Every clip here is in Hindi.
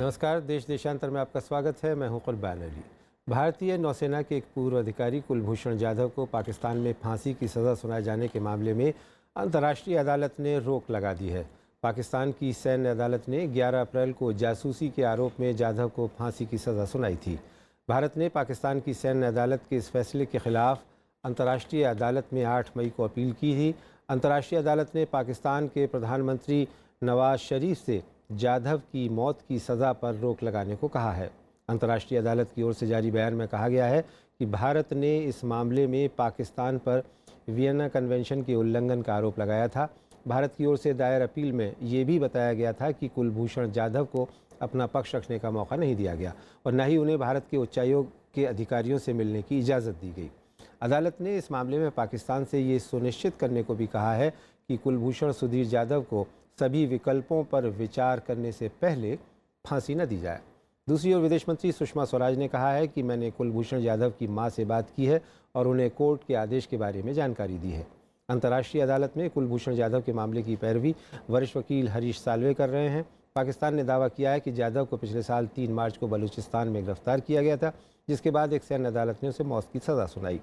नमस्कार। देश देशांतर में आपका स्वागत है। मैं हूं कुर्बान अली। भारतीय नौसेना के एक पूर्व अधिकारी कुलभूषण जाधव को पाकिस्तान में फांसी की सज़ा सुनाए जाने के मामले में अंतर्राष्ट्रीय अदालत ने रोक लगा दी है। पाकिस्तान की सैन्य अदालत ने 11 अप्रैल को जासूसी के आरोप में जाधव को फांसी की सज़ा सुनाई थी। भारत ने पाकिस्तान की सैन्य अदालत के इस फैसले के खिलाफ अंतर्राष्ट्रीय अदालत में 8 मई को अपील की थी। अंतर्राष्ट्रीय अदालत ने पाकिस्तान के प्रधानमंत्री नवाज शरीफ से जाधव की मौत की सज़ा पर रोक लगाने को कहा है। अंतर्राष्ट्रीय अदालत की ओर से जारी बयान में कहा गया है कि भारत ने इस मामले में पाकिस्तान पर वियना कन्वेंशन के उल्लंघन का आरोप लगाया था। भारत की ओर से दायर अपील में ये भी बताया गया था कि कुलभूषण जाधव को अपना पक्ष रखने का मौका नहीं दिया गया और न ही उन्हें भारत के उच्चायोग के अधिकारियों से मिलने की इजाज़त दी गई। अदालत ने इस मामले में पाकिस्तान से ये सुनिश्चित करने को भी कहा है कि कुलभूषण सुधीर जाधव को सभी विकल्पों पर विचार करने से पहले फांसी न दी जाए। दूसरी ओर विदेश मंत्री सुषमा स्वराज ने कहा है कि मैंने कुलभूषण जाधव की मां से बात की है और उन्हें कोर्ट के आदेश के बारे में जानकारी दी है। अंतर्राष्ट्रीय अदालत में कुलभूषण जाधव के मामले की पैरवी वरिष्ठ वकील हरीश साल्वे कर रहे हैं। पाकिस्तान ने दावा किया है कि जाधव को पिछले साल 3 मार्च को बलूचिस्तान में गिरफ्तार किया गया था, जिसके बाद एक सैन्य अदालत ने उसे मौत की सज़ा सुनाई।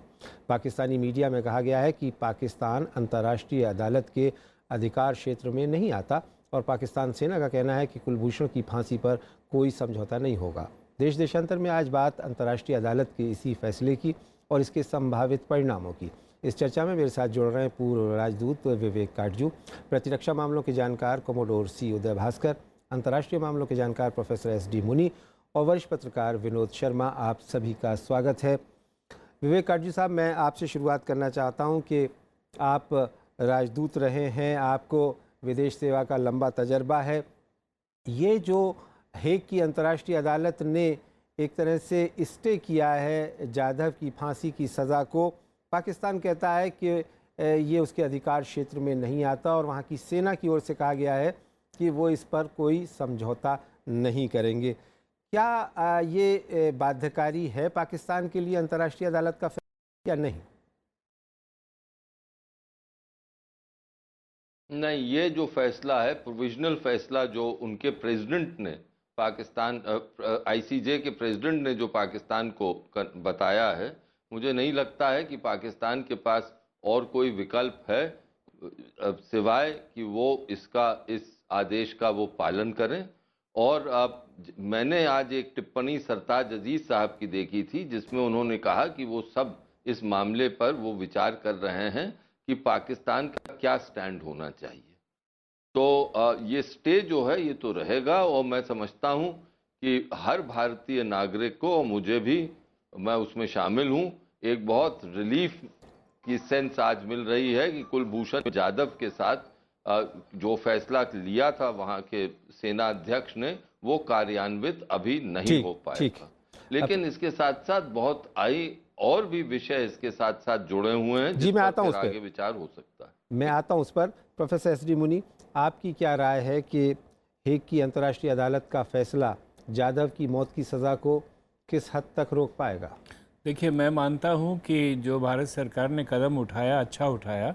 पाकिस्तानी मीडिया में कहा गया है कि पाकिस्तान अंतर्राष्ट्रीय अदालत के अधिकार क्षेत्र में नहीं आता और पाकिस्तान सेना का कहना है कि कुलभूषण की फांसी पर कोई समझौता नहीं होगा। देश देशांतर में आज बात अंतर्राष्ट्रीय अदालत के इसी फैसले की और इसके संभावित परिणामों की। इस चर्चा में मेरे साथ जुड़ रहे हैं पूर्व राजदूत विवेक काटजू, प्रतिरक्षा मामलों के जानकार कोमोडोर सी उदय भास्कर, अंतर्राष्ट्रीय मामलों के जानकार प्रोफेसर SD मुनी और वरिष्ठ पत्रकार विनोद शर्मा। आप सभी का स्वागत है। विवेक काटजू साहब, मैं आपसे शुरुआत करना चाहता हूँ कि आप राजदूत रहे हैं, आपको विदेश सेवा का लंबा तजर्बा है। ये जो हेग की अंतर्राष्ट्रीय अदालत ने एक तरह से स्टे किया है जाधव की फांसी की सज़ा को, पाकिस्तान कहता है कि ये उसके अधिकार क्षेत्र में नहीं आता और वहाँ की सेना की ओर से कहा गया है कि वो इस पर कोई समझौता नहीं करेंगे। क्या ये बाध्यकारी है पाकिस्तान के लिए अंतर्राष्ट्रीय अदालत का फैसला या नहीं? नहीं, ये जो फैसला है, प्रोविजनल फैसला जो उनके प्रेसिडेंट ने पाकिस्तान ICJ के प्रेसिडेंट ने जो पाकिस्तान को बताया है, मुझे नहीं लगता है कि पाकिस्तान के पास और कोई विकल्प है सिवाय कि वो इस आदेश का वो पालन करें। और मैंने आज एक टिप्पणी सरताज अजीज साहब की देखी थी जिसमें उन्होंने कहा कि वो सब इस मामले पर वो विचार कर रहे हैं कि पाकिस्तान का क्या स्टैंड होना चाहिए। तो ये स्टे जो है ये तो रहेगा और मैं समझता हूँ कि हर भारतीय नागरिक को, और मुझे भी, मैं उसमें शामिल हूँ, एक बहुत रिलीफ की सेंस आज मिल रही है कि कुलभूषण जाधव के साथ जो फैसला लिया था वहाँ के सेना अध्यक्ष ने, वो कार्यान्वित अभी नहीं हो पाएगा। लेकिन इसके साथ साथ बहुत और भी विषय इसके साथ साथ जुड़े हुए हैं जी, मैं आता हूं उस पर, आगे विचार हो सकता है। मैं आता हूं उस पर। प्रोफेसर SD मुनी, आपकी क्या राय है कि हेग की अंतर्राष्ट्रीय अदालत का फैसला जाधव की मौत की सज़ा को किस हद तक रोक पाएगा? देखिए, मैं मानता हूं कि जो भारत सरकार ने कदम उठाया, अच्छा उठाया,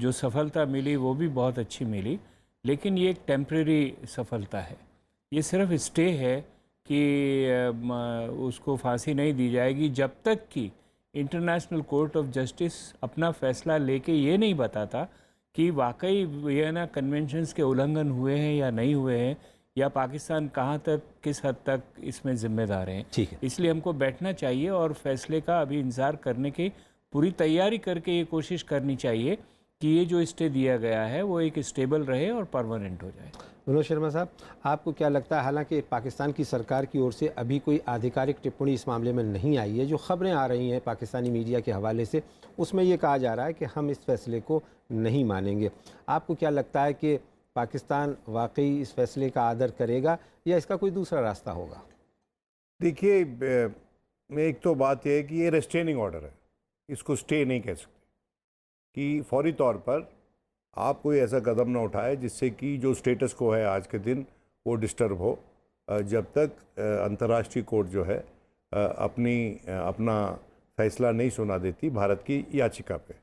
जो सफलता मिली वो भी बहुत अच्छी मिली, लेकिन ये एक टेम्परेरी सफलता है। ये सिर्फ स्टे है कि उसको फांसी नहीं दी जाएगी जब तक कि इंटरनेशनल कोर्ट ऑफ जस्टिस अपना फैसला लेके ये नहीं बताता कि वाकई वियना कन्वेंशंस के उल्लंघन हुए हैं या नहीं हुए हैं, या पाकिस्तान कहाँ तक, किस हद तक इसमें जिम्मेदार हैं। ठीक है। इसलिए हमको बैठना चाहिए और फैसले का अभी इंतज़ार करने की पूरी तैयारी करके ये कोशिश करनी चाहिए कि ये जो स्टे दिया गया है वो एक स्टेबल रहे और परमानेंट हो जाए। विनोद शर्मा साहब, आपको क्या लगता है, हालांकि पाकिस्तान की सरकार की ओर से अभी कोई आधिकारिक टिप्पणी इस मामले में नहीं आई है, जो खबरें आ रही हैं पाकिस्तानी मीडिया के हवाले से, उसमें ये कहा जा रहा है कि हम इस फैसले को नहीं मानेंगे। आपको क्या लगता है कि पाकिस्तान वाकई इस फैसले का आदर करेगा या इसका कोई दूसरा रास्ता होगा? देखिए, एक तो बात यह है कि ये रेस्ट्रेनिंग ऑर्डर है, इसको स्टे नहीं कह सकते कि फौरी तौर पर आप कोई ऐसा कदम ना उठाए जिससे कि जो स्टेटस को है आज के दिन वो डिस्टर्ब हो, जब तक अंतर्राष्ट्रीय कोर्ट जो है अपना फैसला नहीं सुना देती भारत की याचिका पे।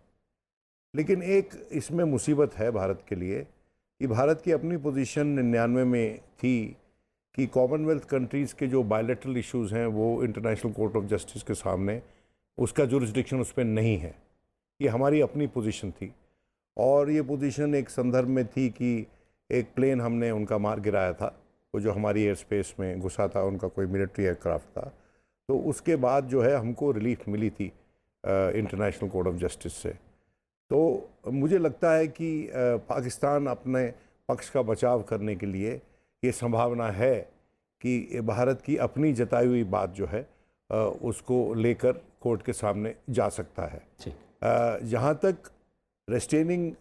लेकिन एक इसमें मुसीबत है भारत के लिए कि भारत की अपनी पोजीशन 99 में थी कि कॉमनवेल्थ कंट्रीज़ के जो बायलैटरल इश्यूज़ हैं वो इंटरनेशनल कोर्ट ऑफ जस्टिस के सामने उसका जुरिस्डिक्शन उस पर नहीं है। ये हमारी अपनी पोजीशन थी और ये पोजीशन एक संदर्भ में थी कि एक प्लेन हमने उनका मार गिराया था, वो जो हमारी एयर स्पेस में घुसा था, उनका कोई मिलिट्री एयरक्राफ्ट था। तो उसके बाद जो है हमको रिलीफ मिली थी इंटरनेशनल कोर्ट ऑफ जस्टिस से। तो मुझे लगता है कि पाकिस्तान अपने पक्ष का बचाव करने के लिए ये संभावना है कि भारत की अपनी जताई हुई बात जो है उसको लेकर कोर्ट के सामने जा सकता है। जहाँ तक रेस्ट्रेनिंग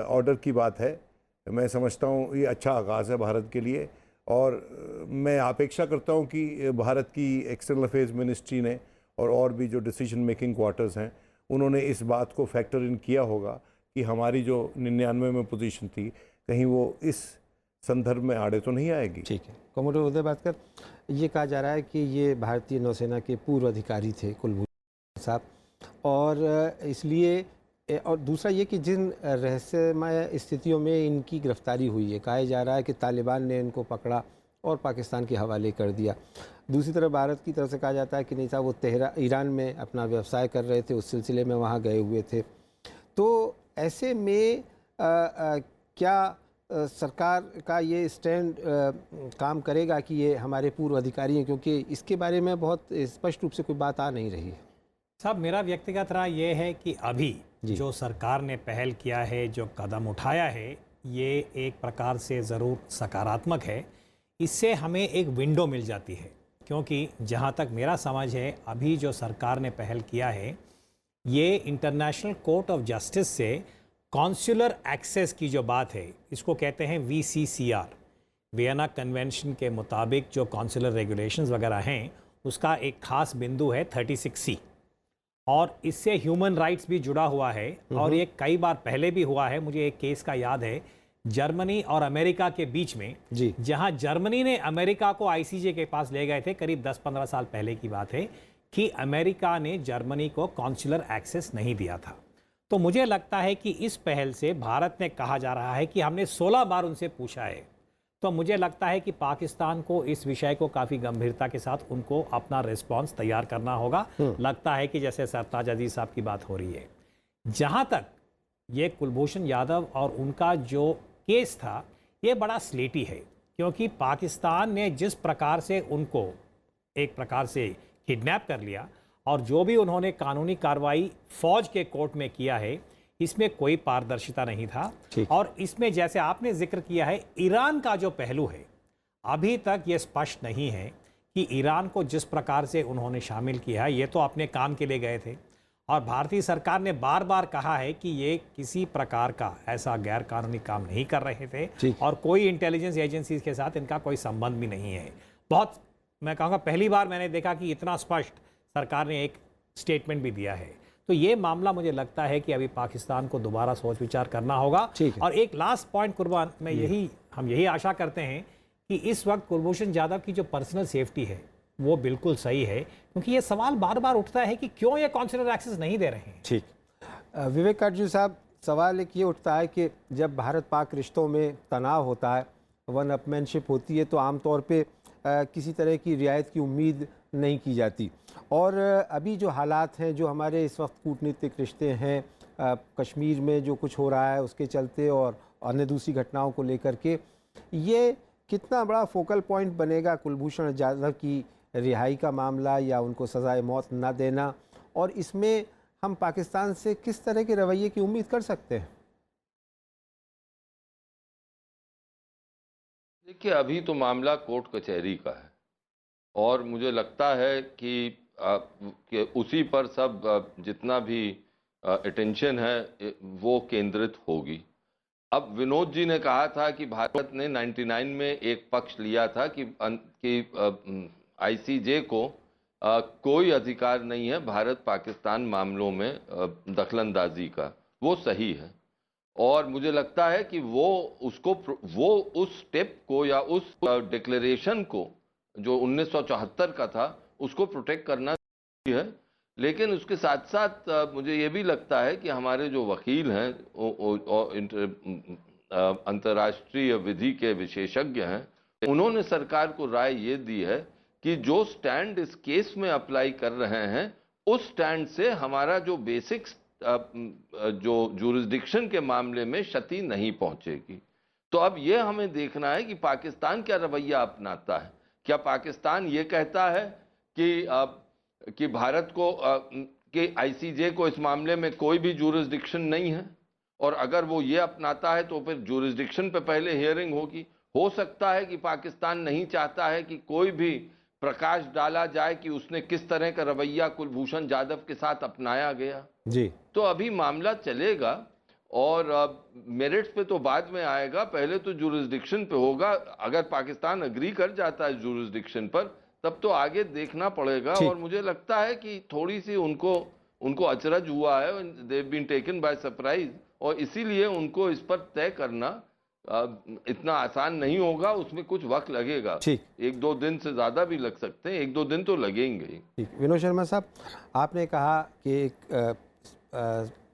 ऑर्डर की बात है, मैं समझता हूँ ये अच्छा आगाज़ है भारत के लिए और मैं अपेक्षा करता हूँ कि भारत की एक्सटर्नल अफेयर्स मिनिस्ट्री ने और भी जो डिसीजन मेकिंग क्वार्टर्स हैं उन्होंने इस बात को फैक्टर इन किया होगा कि हमारी जो 99 में पोजीशन थी कहीं वो इस संदर्भ में आड़े तो नहीं आएगी। ठीक है, कमोडोर उदय बातकर, ये कहा जा रहा है कि ये भारतीय नौसेना के पूर्व अधिकारी थे कुलभूषण साहब, और इसलिए और दूसरा ये कि जिन रहस्यमय स्थितियों में इनकी गिरफ्तारी हुई है, कहा जा रहा है कि तालिबान ने इनको पकड़ा और पाकिस्तान के हवाले कर दिया। दूसरी तरफ भारत की तरफ से कहा जाता है कि नहीं साहब, वो ईरान में अपना व्यवसाय कर रहे थे, उस सिलसिले में वहाँ गए हुए थे। तो ऐसे में क्या सरकार का ये स्टैंड काम करेगा कि ये हमारे पूर्व अधिकारी हैं, क्योंकि इसके बारे में बहुत स्पष्ट रूप से कोई बात आ नहीं रही है। साहब, मेरा व्यक्तिगत राय ये है कि अभी जो सरकार ने पहल किया है, जो कदम उठाया है, ये एक प्रकार से ज़रूर सकारात्मक है। इससे हमें एक विंडो मिल जाती है, क्योंकि जहाँ तक मेरा समझ है, अभी जो सरकार ने पहल किया है, ये इंटरनेशनल कोर्ट ऑफ जस्टिस से कॉन्सुलर एक्सेस की जो बात है, इसको कहते हैं VCCR, वियना कन्वेंशन के मुताबिक जो कॉन्सुलर रेगुलेशंस वगैरह हैं, उसका एक ख़ास बिंदु है 36C, और इससे ह्यूमन राइट्स भी जुड़ा हुआ है। और ये कई बार पहले भी हुआ है। मुझे एक केस का याद है, जर्मनी और अमेरिका के बीच में, जहां जर्मनी ने अमेरिका को ICJ के पास ले गए थे, करीब 10-15 साल पहले की बात है, कि अमेरिका ने जर्मनी को कॉन्सुलर एक्सेस नहीं दिया था। तो मुझे लगता है कि इस पहल से भारत ने कहा जा रहा है कि हमने 16 बार उनसे पूछा है। तो मुझे लगता है कि पाकिस्तान को इस विषय को काफ़ी गंभीरता के साथ उनको अपना रिस्पांस तैयार करना होगा। लगता है कि जैसे सरताज अजीज साहब की बात हो रही है, जहां तक ये कुलभूषण यादव और उनका जो केस था, ये बड़ा स्लेटी है, क्योंकि पाकिस्तान ने जिस प्रकार से उनको एक प्रकार से किडनैप कर लिया और जो भी उन्होंने कानूनी कार्रवाई फौज के कोर्ट में किया है, इसमें कोई पारदर्शिता नहीं था। और इसमें जैसे आपने जिक्र किया है, ईरान का जो पहलू है, अभी तक ये स्पष्ट नहीं है कि ईरान को जिस प्रकार से उन्होंने शामिल किया है, ये तो अपने काम के लिए गए थे और भारतीय सरकार ने बार बार कहा है कि ये किसी प्रकार का ऐसा गैर कानूनी काम नहीं कर रहे थे और कोई इंटेलिजेंस एजेंसीज के साथ इनका कोई संबंध भी नहीं है। बहुत, मैं कहूँगा पहली बार मैंने देखा कि इतना स्पष्ट सरकार ने एक स्टेटमेंट भी दिया है। तो ये मामला मुझे लगता है कि अभी पाकिस्तान को दोबारा सोच विचार करना होगा। और एक लास्ट पॉइंट कुर्बान, हम यही आशा करते हैं कि इस वक्त कुलभूषण यादव की जो पर्सनल सेफ्टी है वो बिल्कुल सही है, क्योंकि ये सवाल बार बार उठता है कि क्यों ये कॉन्सुलर एक्सेस नहीं दे रहे हैं। ठीक, विवेक काटजू साहब, सवाल एक ये उठता है कि जब भारत पाक रिश्तों में तनाव होता है, वन अपमैनशिप होती है, तो आमतौर पे किसी तरह की रियायत की उम्मीद नहीं की जाती। और अभी जो हालात हैं, जो हमारे इस वक्त कूटनीतिक रिश्ते हैं, कश्मीर में जो कुछ हो रहा है उसके चलते और अन्य दूसरी घटनाओं को लेकर के, ये कितना बड़ा फोकल पॉइंट बनेगा कुलभूषण यादव की रिहाई का मामला या उनको सजाए मौत न देना, और इसमें हम पाकिस्तान से किस तरह के रवैये की उम्मीद कर सकते हैं? देखिए, अभी तो मामला कोर्ट कचहरी का है और मुझे लगता है कि उसी पर सब जितना भी अटेंशन है वो केंद्रित होगी। अब विनोद जी ने कहा था कि भारत ने 99 में एक पक्ष लिया था कि ICJ को कोई अधिकार नहीं है भारत पाकिस्तान मामलों में दखलंदाजी का। वो सही है और मुझे लगता है कि वो उस स्टेप को या उस डिक्लेरेशन को जो 1974 का था उसको प्रोटेक्ट करना है। लेकिन उसके साथ साथ मुझे ये भी लगता है कि हमारे जो वकील हैं, अंतर्राष्ट्रीय विधि के विशेषज्ञ हैं, उन्होंने सरकार को राय ये दी है कि जो स्टैंड इस केस में अप्लाई कर रहे हैं उस स्टैंड से हमारा जो बेसिक जो जुरिस्डिक्शन के मामले में क्षति नहीं पहुंचेगी। तो अब ये हमें देखना है कि पाकिस्तान क्या रवैया अपनाता है। क्या पाकिस्तान ये कहता है कि भारत को कि आईसीजे को इस मामले में कोई भी जुरिस्डिक्शन नहीं है, और अगर वो ये अपनाता है तो फिर जुरिस्डिक्शन पे पहले हियरिंग होगी। हो सकता है कि पाकिस्तान नहीं चाहता है कि कोई भी प्रकाश डाला जाए कि उसने किस तरह का रवैया कुलभूषण जाधव के साथ अपनाया गया जी। तो अभी मामला चलेगा और मेरिट्स पे तो बाद में आएगा, पहले तो जुरिस्डिक्शन पे होगा। अगर पाकिस्तान अग्री कर जाता है जुरिस्डिक्शन पर तब तो आगे देखना पड़ेगा। और मुझे लगता है कि थोड़ी सी उनको अचरज हुआ है, they been taken by surprise, और इसीलिए उनको इस पर तय करना इतना आसान नहीं होगा, उसमें कुछ वक्त लगेगा। ठीक, 1-2 दिन से ज़्यादा भी लग सकते हैं, 1-2 दिन तो लगेंगे ही। ठीक। विनोद शर्मा साहब, आपने कहा कि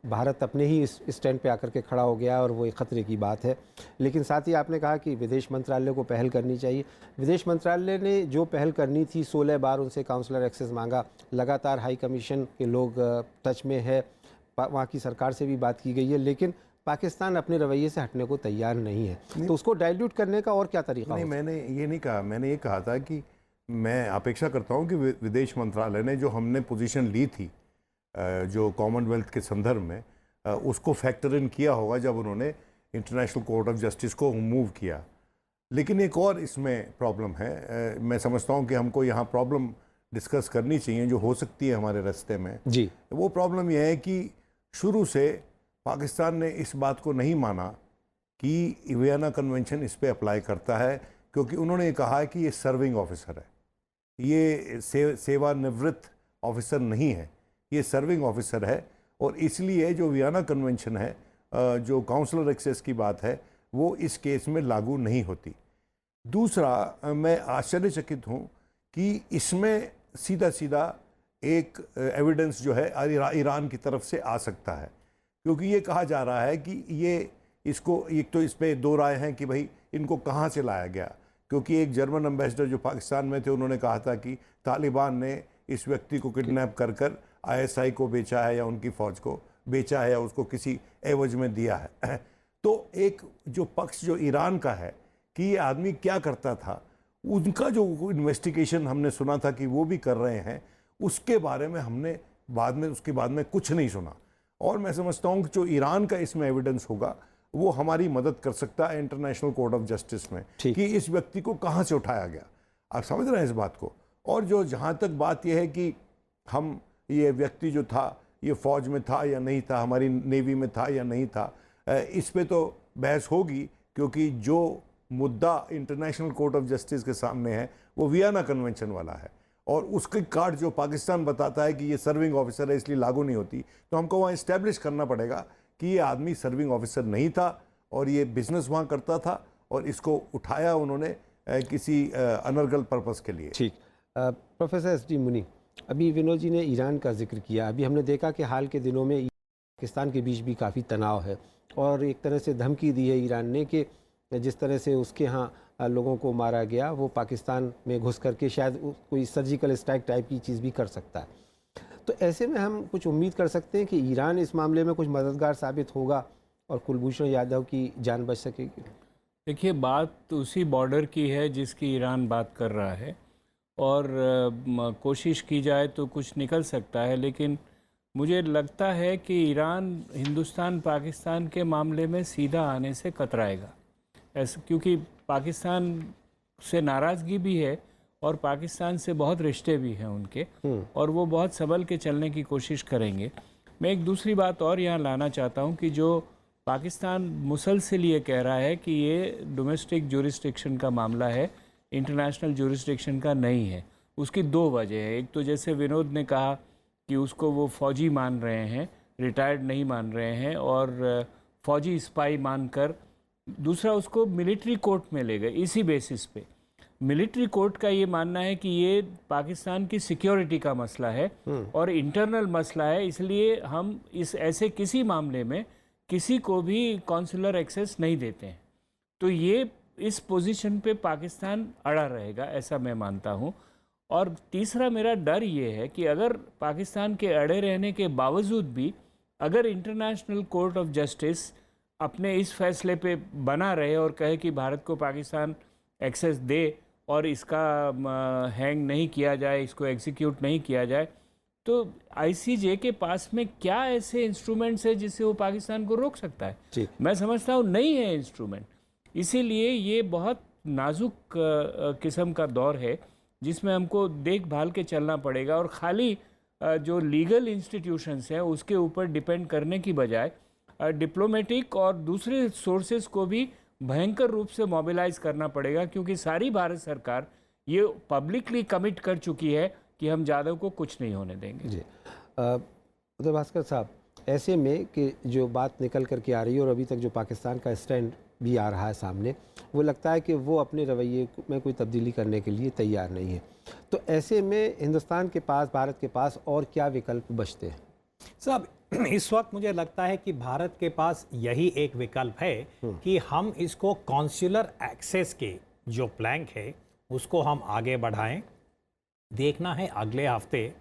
भारत अपने ही इस स्टैंड पे आकर के खड़ा हो गया और वो एक ख़तरे की बात है, लेकिन साथ ही आपने कहा कि विदेश मंत्रालय को पहल करनी चाहिए। विदेश मंत्रालय ने जो पहल करनी थी 16 बार उनसे काउंसलर एक्सेस मांगा, लगातार हाई कमीशन के लोग टच में है, वहाँ की सरकार से भी बात की गई है, लेकिन पाकिस्तान अपने रवैये से हटने को तैयार नहीं है। तो उसको डाइल्यूट करने का और क्या तरीका? नहीं, मैंने ये नहीं कहा। मैंने ये कहा था कि मैं अपेक्षा करता हूँ कि विदेश मंत्रालय ने जो हमने पोजीशन ली थी जो कॉमनवेल्थ के संदर्भ में, उसको फैक्टर इन किया होगा जब उन्होंने इंटरनेशनल कोर्ट ऑफ जस्टिस को मूव किया। लेकिन एक और इसमें प्रॉब्लम है, मैं समझता हूँ कि हमको यहाँ प्रॉब्लम डिस्कस करनी चाहिए जो हो सकती है हमारे रास्ते में जी। वो प्रॉब्लम यह है कि शुरू से पाकिस्तान ने इस बात को नहीं माना कि वियना कन्वेंशन इस पे अप्लाई करता है, क्योंकि उन्होंने कहा है कि ये सर्विंग ऑफिसर है, ये सेवानिवृत्त ऑफिसर नहीं है, ये सर्विंग ऑफिसर है। और इसलिए जो वियना कन्वेंशन है, जो काउंसलर एक्सेस की बात है, वो इस केस में लागू नहीं होती। दूसरा, मैं आश्चर्यचकित हूँ कि इसमें सीधा सीधा एक एविडेंस जो है ईरान की तरफ से आ सकता है, क्योंकि ये कहा जा रहा है कि ये इसको एक तो इस पे दो राय हैं कि भाई इनको कहाँ से लाया गया, क्योंकि एक जर्मन एम्बेसडर जो पाकिस्तान में थे उन्होंने कहा था कि तालिबान ने इस व्यक्ति को किडनैप कर कर आईएसआई को बेचा है या उनकी फ़ौज को बेचा है या उसको किसी एवज में दिया है। तो एक जो पक्ष जो ईरान का है कि ये आदमी क्या करता था, उनका जो इन्वेस्टिगेशन हमने सुना था कि वो भी कर रहे हैं, उसके बारे में हमने उसके बाद में कुछ नहीं सुना। और मैं समझता हूँ कि जो ईरान का इसमें एविडेंस होगा वो हमारी मदद कर सकता है इंटरनेशनल कोर्ट ऑफ जस्टिस में कि इस व्यक्ति को कहाँ से उठाया गया। आप समझ रहे हैं इस बात को। और जो जहाँ तक बात यह है कि हम ये व्यक्ति जो था ये फ़ौज में था या नहीं था, हमारी नेवी में था या नहीं था, इस पे तो बहस होगी, क्योंकि जो मुद्दा इंटरनेशनल कोर्ट ऑफ जस्टिस के सामने है वो वियना कन्वेंशन वाला है, और उसके कार्ड जो पाकिस्तान बताता है कि ये सर्विंग ऑफिसर है इसलिए लागू नहीं होती। तो हमको वहाँ इस्टेब्लिश करना पड़ेगा कि ये आदमी सर्विंग ऑफिसर नहीं था और ये बिजनेस वहाँ करता था और इसको उठाया उन्होंने किसी अनर्गल पर्पस के लिए। ठीक। Professor SD. मुनी, अभी विनोद जी ने ईरान का जिक्र किया। अभी हमने देखा कि हाल के दिनों में पाकिस्तान के बीच भी काफ़ी तनाव है और एक तरह से धमकी दी है ईरान ने कि जिस तरह से उसके यहाँ लोगों को मारा गया वो पाकिस्तान में घुस करके शायद कोई सर्जिकल स्ट्राइक टाइप की चीज़ भी कर सकता है। तो ऐसे में हम कुछ उम्मीद कर सकते हैं कि ईरान इस मामले में कुछ मददगार साबित होगा और कुलभूषण यादव की जान बच सकेगी। देखिए, बात तो उसी बॉर्डर की है जिसकी ईरान बात कर रहा है, और कोशिश की जाए तो कुछ निकल सकता है, लेकिन मुझे लगता है कि ईरान हिंदुस्तान पाकिस्तान के मामले में सीधा आने से कतराएगा, ऐसे क्योंकि पाकिस्तान से नाराज़गी भी है और पाकिस्तान से बहुत रिश्ते भी हैं उनके, और वो बहुत संभल के चलने की कोशिश करेंगे। मैं एक दूसरी बात और यहाँ लाना चाहता हूँ कि जो पाकिस्तान मुसलसल ये कह रहा है कि ये डोमेस्टिक जुरिस्डिक्शन का मामला है, इंटरनेशनल जुरिस्डिक्शन का नहीं है। उसकी दो वजह है। एक तो जैसे विनोद ने कहा कि उसको वो फ़ौजी मान रहे हैं, रिटायर्ड नहीं मान रहे हैं, और फ़ौजी स्पाई मानकर दूसरा उसको मिलिट्री कोर्ट में ले गए। इसी बेसिस पे मिलिट्री कोर्ट का ये मानना है कि ये पाकिस्तान की सिक्योरिटी का मसला है और इंटरनल मसला है, इसलिए हम इस ऐसे किसी मामले में किसी को भी कॉन्सुलर एक्सेस नहीं देते हैं। तो ये इस पोजीशन पे पाकिस्तान अड़ा रहेगा, ऐसा मैं मानता हूँ। और तीसरा मेरा डर ये है कि अगर पाकिस्तान के अड़े रहने के बावजूद भी अगर इंटरनेशनल कोर्ट ऑफ जस्टिस अपने इस फैसले पे बना रहे और कहे कि भारत को पाकिस्तान एक्सेस दे और इसका हैंग नहीं किया जाए, इसको एग्जीक्यूट नहीं किया जाए, तो आईसीजे के पास में क्या ऐसे इंस्ट्रूमेंट्स है जिससे वो पाकिस्तान को रोक सकता है? जी। मैं समझता हूँ नहीं है इंस्ट्रूमेंट। इसीलिए ये बहुत नाजुक किस्म का दौर है जिसमें हमको देखभाल के चलना पड़ेगा और खाली जो लीगल इंस्टीट्यूशंस हैं उसके ऊपर डिपेंड करने की बजाय डिप्लोमेटिक और दूसरे सोर्सेज को भी भयंकर रूप से मोबिलाइज करना पड़ेगा, क्योंकि सारी भारत सरकार ये पब्लिकली कमिट कर चुकी है कि हम जाधव को कुछ नहीं होने देंगे। जी। उदय भास्कर साहब, ऐसे में कि जो बात निकल करके आ रही है और अभी तक जो पाकिस्तान का स्टैंड भी आ रहा है सामने, वो लगता है कि वो अपने रवैये में कोई तब्दीली करने के लिए तैयार नहीं है, तो ऐसे में हिंदुस्तान के पास, भारत के पास और क्या विकल्प बचते हैं? साहब, इस वक्त मुझे लगता है कि भारत के पास यही एक विकल्प है कि हम इसको कॉन्सुलर एक्सेस के जो प्लान है उसको हम आगे बढ़ाएं। देखना है अगले हफ्ते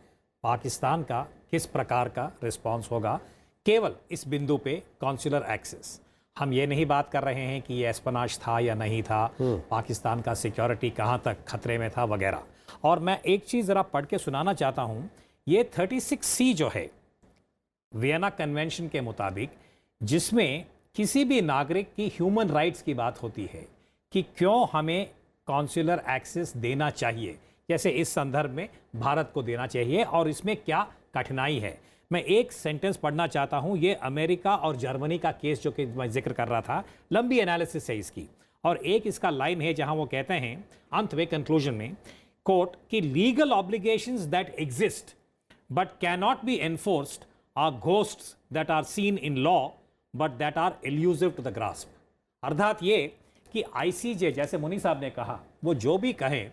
पाकिस्तान का किस प्रकार का रिस्पांस होगा केवल इस बिंदु पे कॉन्सुलर एक्सेस। हम ये नहीं बात कर रहे हैं कि ये एस्पनाश था या नहीं था, पाकिस्तान का सिक्योरिटी कहाँ तक खतरे में था वगैरह। और मैं एक चीज़ ज़रा पढ़ के सुनाना चाहता हूँ। ये 36C जो है वियना कन्वेंशन के मुताबिक, जिसमें किसी भी नागरिक की ह्यूमन राइट्स की बात होती है कि क्यों हमें कॉन्सुलर एक्सेस देना चाहिए, जैसे इस संदर्भ में भारत को देना चाहिए और इसमें क्या कठिनाई है। मैं एक सेंटेंस पढ़ना चाहता हूं। ये अमेरिका और जर्मनी का केस जो कि मैं जिक्र कर रहा था, लंबी एनालिसिस है इसकी, और एक इसका लाइन है जहां वो कहते हैं अंत में, कंक्लूजन में, कोर्ट कि legal obligations that exist but can not be enforced are ghosts that are seen in law but that are elusive to the grasp. अर्थात ये कि आईसीजे, जैसे मुनी साहब ने कहा, वो जो भी कहें,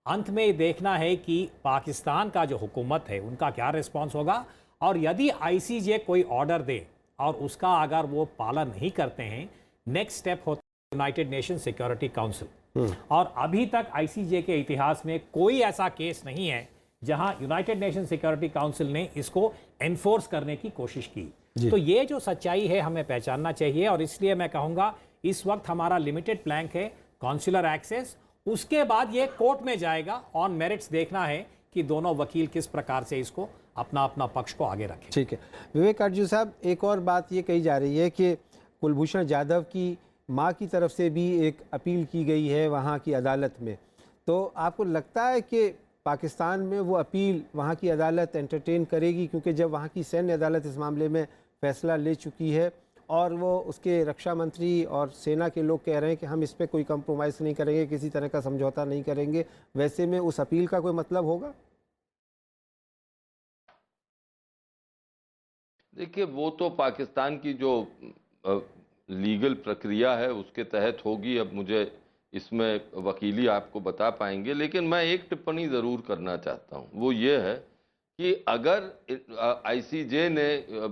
अंत में देखना है कि पाकिस्तान का जो हुकूमत है उनका क्या रिस्पांस होगा। और यदि आईसीजे कोई ऑर्डर दे और उसका अगर वो पालन नहीं करते हैं, नेक्स्ट स्टेप होता है यूनाइटेड नेशन सिक्योरिटी काउंसिल। और अभी तक आईसीजे के इतिहास में कोई ऐसा केस नहीं है जहां यूनाइटेड नेशन सिक्योरिटी काउंसिल ने इसको एनफोर्स करने की कोशिश की। तो ये जो सच्चाई है हमें पहचानना चाहिए, और इसलिए मैं कहूँगा इस वक्त हमारा लिमिटेड प्लान है कॉन्सुलर एक्सेस। उसके बाद ये कोर्ट में जाएगा, ऑन मेरिट्स देखना है कि दोनों वकील किस प्रकार से इसको अपना अपना पक्ष को आगे रखें। ठीक है विवेक आर्जू साहब, एक और बात ये कही जा रही है कि कुलभूषण जाधव की मां की तरफ से भी एक अपील की गई है वहां की अदालत में, तो आपको लगता है कि पाकिस्तान में वो अपील वहां की अदालत एंटरटेन करेगी? क्योंकि जब वहां की सैन्य अदालत इस मामले में फैसला ले चुकी है और वो उसके रक्षा मंत्री और सेना के लोग कह रहे हैं कि हम इस पर कोई कंप्रोमाइज़ नहीं करेंगे, किसी तरह का समझौता नहीं करेंगे, वैसे में उस अपील का कोई मतलब होगा? देखिए, वो तो पाकिस्तान की जो लीगल प्रक्रिया है उसके तहत होगी। अब मुझे इसमें वकीली आपको बता पाएंगे, लेकिन मैं एक टिप्पणी ज़रूर करना चाहता हूँ। वो ये है कि अगर आईसीजे ने,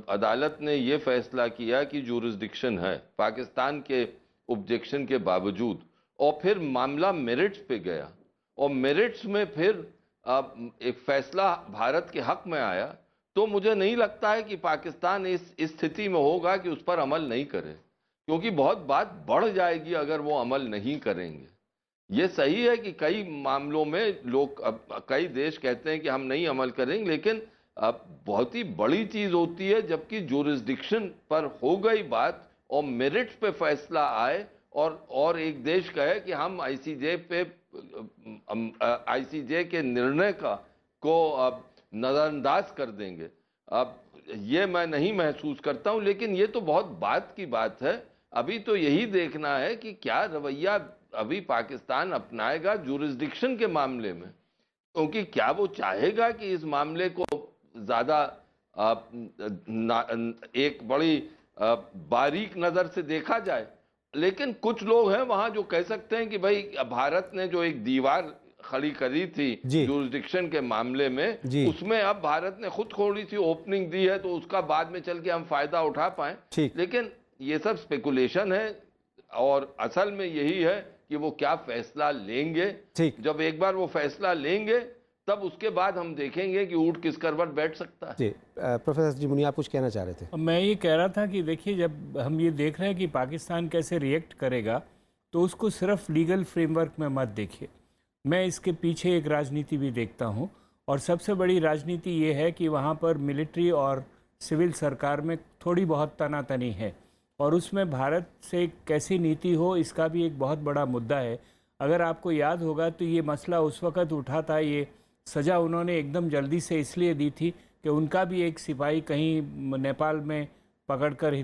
अदालत ने ये फैसला किया कि जुरिस्डिक्शन है पाकिस्तान के ऑब्जेक्शन के बावजूद, और फिर मामला मेरिट्स पे गया और मेरिट्स में फिर एक फैसला भारत के हक में आया, तो मुझे नहीं लगता है कि पाकिस्तान इस स्थिति में होगा कि उस पर अमल नहीं करे, क्योंकि बहुत बात बढ़ जाएगी अगर वो अमल नहीं करेंगे। ये सही है कि कई मामलों में लोग, कई देश कहते हैं कि हम नहीं अमल करेंगे, लेकिन अब बहुत ही बड़ी चीज़ होती है जबकि जुरिस्डिक्शन पर हो गई बात और मेरिट्स पे फैसला आए और एक देश कहे कि हम आईसीजे के निर्णय को नज़रअंदाज कर देंगे। अब ये मैं नहीं महसूस करता हूँ, लेकिन ये तो बहुत बात की बात है। अभी तो यही देखना है कि क्या रवैया अभी पाकिस्तान अपनाएगा जुरिस्डिक्शन के मामले में, क्योंकि क्या वो चाहेगा कि इस मामले को ज़्यादा एक बड़ी बारीक नज़र से देखा जाए। लेकिन कुछ लोग हैं वहाँ जो कह सकते हैं कि भाई भारत ने जो एक दीवार खड़ी करी थी जुरिस्डिक्शन के मामले में, उसमें अब भारत ने खुद थोड़ी सी ओपनिंग दी है, तो उसका बाद में चल के हम फायदा उठा पाएं। लेकिन ये सब स्पेकुलेशन है और असल में यही है कि वो क्या फैसला लेंगे। ठीक। जब एक बार वो फैसला लेंगे तब उसके बाद हम देखेंगे कि ऊंट किस करवट बैठ सकता है। जी प्रोफेसर एस डी मुनी, आप कुछ कहना चाह रहे थे? मैं ये कह रहा था कि देखिए, जब हम ये देख रहे हैं कि पाकिस्तान कैसे रिएक्ट करेगा, तो उसको सिर्फ लीगल फ्रेमवर्क में मत देखिए। मैं इसके पीछे एक राजनीति भी देखता हूँ, और सबसे बड़ी राजनीति ये है कि वहाँ पर मिलिट्री और सिविल सरकार में थोड़ी बहुत तनातनी है, और उसमें भारत से कैसी नीति हो, इसका भी एक बहुत बड़ा मुद्दा है। अगर आपको याद होगा तो ये मसला उस वक़्त उठा था, ये सज़ा उन्होंने एकदम जल्दी से इसलिए दी थी कि उनका भी एक सिपाही कहीं नेपाल में पकड़कर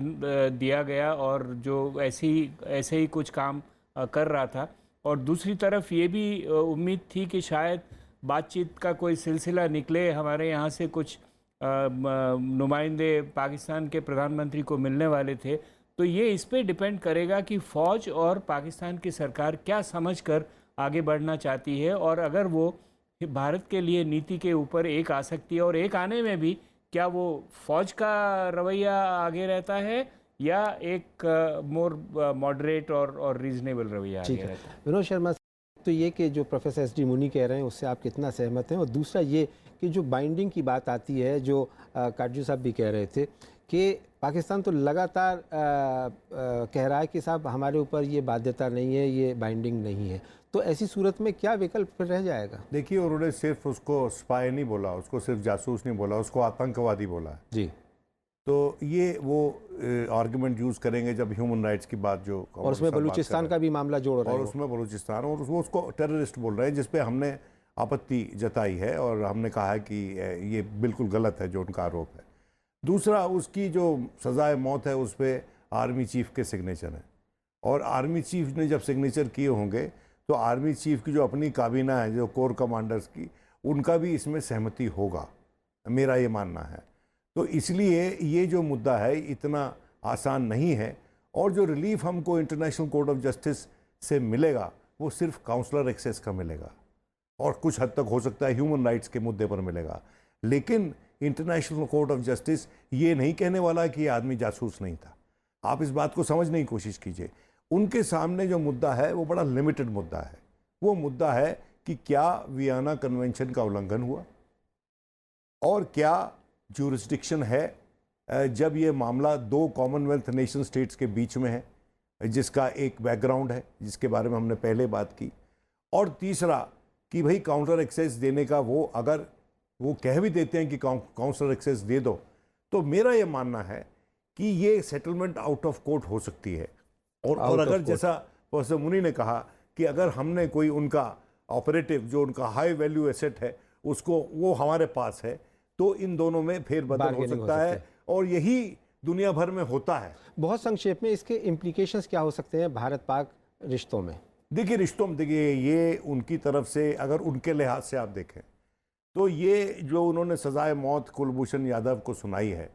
दिया गया, और जो ऐसे ही कुछ काम कर रहा था। और दूसरी तरफ ये भी उम्मीद थी कि शायद बातचीत का कोई सिलसिला निकले, हमारे यहाँ से कुछ नुमाइंदे पाकिस्तान के प्रधानमंत्री को मिलने वाले थे। तो ये इस पे डिपेंड करेगा कि फ़ौज और पाकिस्तान की सरकार क्या समझकर आगे बढ़ना चाहती है, और अगर वो भारत के लिए नीति के ऊपर एक आ सकती है, और एक आने में भी क्या वो फ़ौज का रवैया आगे रहता है या एक मोर मॉडरेट और रीजनेबल रवैया आगे रहता है। विनोद शर्मा, तो ये कि जो प्रोफेसर एस डी मुनी कह रहे हैं उससे आप कितना सहमत हैं? और दूसरा ये कि जो बाइंडिंग की बात आती है, जो काटजू साहब भी कह रहे थे कि पाकिस्तान तो लगातार कह रहा है कि साहब हमारे ऊपर ये बाध्यता नहीं है, ये बाइंडिंग नहीं है, तो ऐसी सूरत में क्या विकल्प रह जाएगा? देखिए, उन्होंने सिर्फ उसको स्पाई नहीं बोला, उसको सिर्फ जासूस नहीं बोला, उसको आतंकवादी बोला है। जी। तो ये वो आर्गुमेंट यूज़ करेंगे जब ह्यूमन राइट्स की बात जो, और उसमें बलूचिस्तान का भी मामला जोड़ रहे हैं, और उसमें बलूचिस्तान, और वो उसको टेररिस्ट बोल रहे हैं, जिस पे हमने आपत्ति जताई है और हमने कहा है कि ये बिल्कुल गलत है जो उनका आरोप है। दूसरा, उसकी जो सज़ाए मौत है उस पर आर्मी चीफ के सिग्नेचर हैं, और आर्मी चीफ ने जब सिग्नेचर किए होंगे तो आर्मी चीफ की जो अपनी काबीना है, जो कोर कमांडर्स की, उनका भी इसमें सहमति होगा, मेरा ये मानना है। तो इसलिए ये जो मुद्दा है इतना आसान नहीं है, और जो रिलीफ हमको इंटरनेशनल कोर्ट ऑफ जस्टिस से मिलेगा वो सिर्फ काउंसलर एक्सेस का मिलेगा, और कुछ हद तक हो सकता है ह्यूमन राइट्स के मुद्दे पर मिलेगा। लेकिन इंटरनेशनल कोर्ट ऑफ जस्टिस ये नहीं कहने वाला कि ये आदमी जासूस नहीं था। आप इस बात को समझने की कोशिश कीजिए। उनके सामने जो मुद्दा है वो बड़ा लिमिटेड मुद्दा है। वो मुद्दा है कि क्या वियना कन्वेंशन का उल्लंघन हुआ, और क्या ज्यूरिस्डिक्शन है जब ये मामला दो कॉमनवेल्थ नेशन स्टेट्स के बीच में है, जिसका एक बैकग्राउंड है जिसके बारे में हमने पहले बात की। और तीसरा कि भाई काउंटर एक्सेस देने का, वो अगर वो कह भी देते हैं कि काउंसलर एक्सेस दे दो, तो मेरा ये मानना है कि ये सेटलमेंट आउट ऑफ कोर्ट हो सकती है। और अगर जैसा प्रोफेसर मुनी ने कहा कि अगर हमने कोई उनका ऑपरेटिव, जो उनका हाई वैल्यू एसेट है, उसको वो हमारे पास है, तो इन दोनों में फेरबदल हो सकता है, और यही दुनिया भर में होता है। बहुत संक्षेप में इसके इम्प्लीकेशंस क्या हो सकते हैं भारत पाक रिश्तों में? देखिए, रिश्तों में देखिए, ये उनकी तरफ से अगर उनके लिहाज से आप देखें तो ये जो उन्होंने सजाए मौत कुलभूषण यादव को सुनाई है,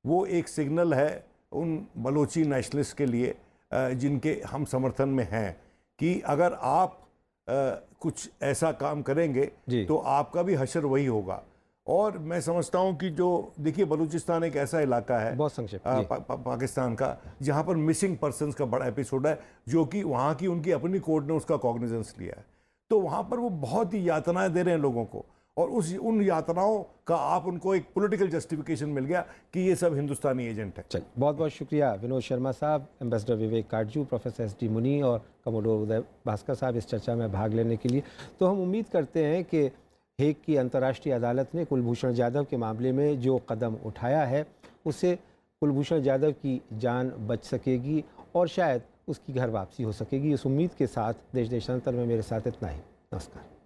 वो एक सिग्नल है उन बलोची नेशनलिस्ट के लिए जिनके हम समर्थन में हैं, कि अगर आप कुछ ऐसा काम करेंगे तो आपका भी हशर वही होगा। और मैं समझता हूं कि जो देखिए, बलूचिस्तान एक ऐसा इलाका है बहुत संक्षेप पाकिस्तान का, जहां पर मिसिंग पर्सन्स का बड़ा एपिसोड है, जो कि वहां की उनकी अपनी कोर्ट ने उसका कॉग्निजेंस लिया है। तो वहां पर वो बहुत ही यातनाएं दे रहे हैं लोगों को, और उन यातनाओं का आप उनको एक पॉलिटिकल जस्टिफिकेशन मिल गया कि ये सब हिंदुस्तानी एजेंट है। चलिए, बहुत बहुत शुक्रिया विनोद शर्मा साहब, एम्बेसडर विवेक काटजू, प्रोफेसर एस डी मुनी और कमोडोर उदय भास्कर साहब इस चर्चा में भाग लेने के लिए। तो हम उम्मीद करते हैं कि हेग की अंतर्राष्ट्रीय अदालत ने कुलभूषण जाधव के मामले में जो कदम उठाया है, उससे कुलभूषण जाधव की जान बच सकेगी और शायद उसकी घर वापसी हो सकेगी। इस उम्मीद के साथ देश देशांतर में मेरे साथ इतना ही। नमस्कार।